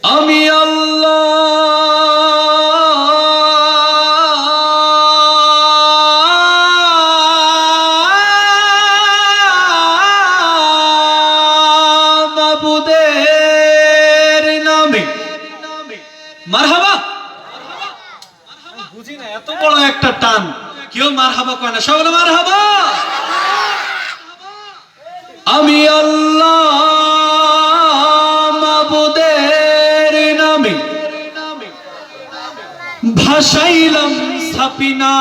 আমি আল্লাহ মাবুদের নামে মারহাবা। বুঝি না এত বড় একটা টান, কেউ মারহাবা কয় না, সকলে মারহাবা। আমি আল্লাহ মাবুদের নামে ভাসাইলাম সাফিনা,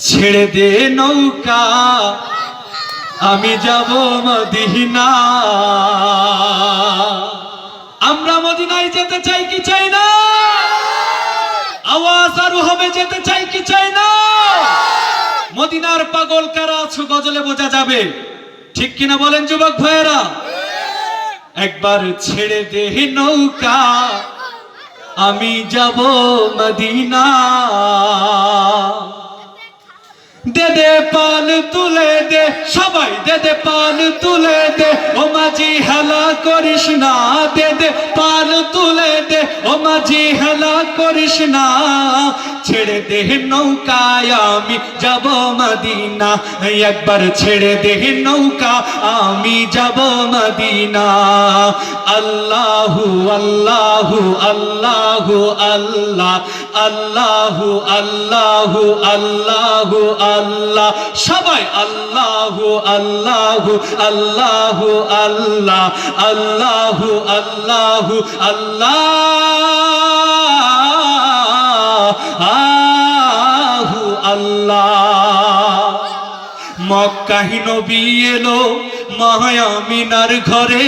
ছেড়ে দে নৌকা আমি যাব মদিনা। আমরা মদিনায় যেতে চাই কি চাই না? আওয়াজ আরো হবে, যেতে চাই কি চাই না? মদিনার পাগল কারা আছো গজলে বোঝা যাবে, ঠিক কিনা বলেন যুবক ভাইয়েরা? একবার ছেড়ে দে নৌকা আমি যাব মদিনা, দে দে পাল তুলে দে, সবাই দে দে পাল তুলে দে, ও মাঝি হেলা করিস না, দে দে পাল তুলে দে, ও মাঝি হেলা করিস না, ছেড়ে দে নৌকায় আমি যাব মদিনা, একবার ছেড়ে দে নৌকা আমি যাব মদিনা। আল্লাহু আল্লাহু আল্লাহু আল্লাহ আল্লাহু আল্লাহু আল্লাহু আল্লাহ, সবাই আল্লাহু আল্লাহু আল্লাহু আল্লাহ আল্লাহু আল্লাহু আল্লাহু আল্লাহ। মক্কায় নবী এলো মায়ামিনার ঘরে,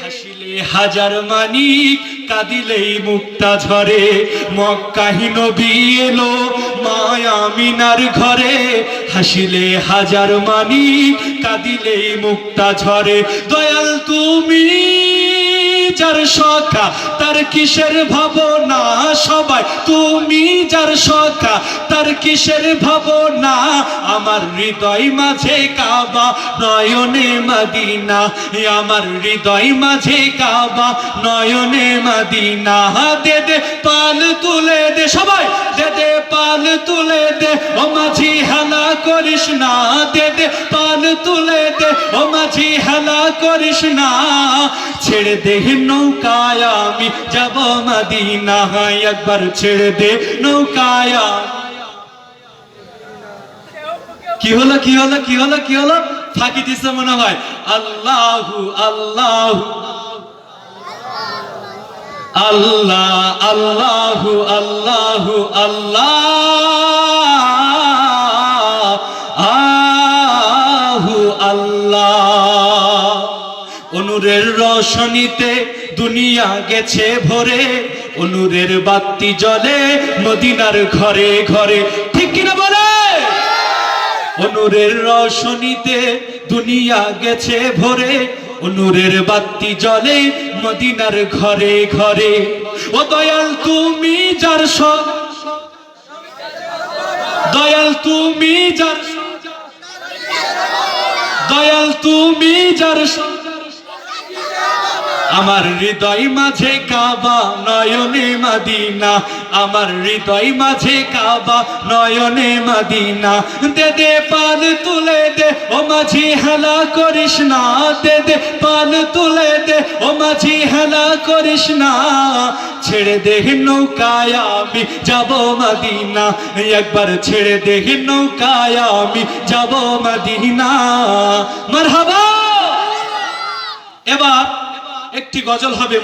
হাসিলে হাজার মানিক কাঁদিলেই মুক্তা ঝরে। মক্কায় নবী এলো মায়ামিনার ঘরে, হাসিলে হাজার মানিক কাঁদিলেই মুক্তা ঝরে। দয়াল তুমি যার সখা তার কিসের ভাবনা, সবাই তুমি যার সখা তার কিসের ভাবনা, আমার হৃদয় মাঝে কাবা নয়নে মদিনা, আমার হৃদয় মাঝে কাবা নয়নে মদিনা। দে দে পাল তুলে দে, সবাই দে দে পাল তুলে দে, ও মাঝি হেলা করিস না, দে দে পাল তুলে দে, ও মাঝি হেলা করিস না, ছেড়ে দে নৌকায় আমি যাব মদিনা, একবার ছেড়ে দে নৌকায়। কি হলো কি হলো কি হলো কি হলো? ফাঁকি দিছে মনে হয়। আল্লাহু আল্লাহু আল্লাহ আল্লাহু আল্লাহু আল্লাহু আল্লাহ। অনুরের রোশনীতে দুনিয়া গেছে ভরে, অনুরের বাতি জ্বলে মদিনার ঘরে ঘরে, ঠিক কিনা বলে? অনুরের রোশনীতে দুনিয়া গেছে ভরে, অনুরের বাতি জ্বলে মদিনার ঘরে ঘরে। ও দয়াল তুমি যার সব, দয়াল তুমি যার, দয়াল তুমি যার, আমার হৃদয় মাঝে কাবা নয়নে মদিনা, আমার হৃদয় মাঝে কাবা নয়নে মদিনা। দে দে পাল তুলে দে, ও মাঝি হেলা করিস না, দে দে পাল তুলে দে, ও মাঝি হেলা করিস না, ছেড়ে দে নৌকায় আমি যাব মদিনা, একবার ছেড়ে দে নৌকায় আমি যাব মদিনা। মারহাবা। এবার একটি গজল হবে।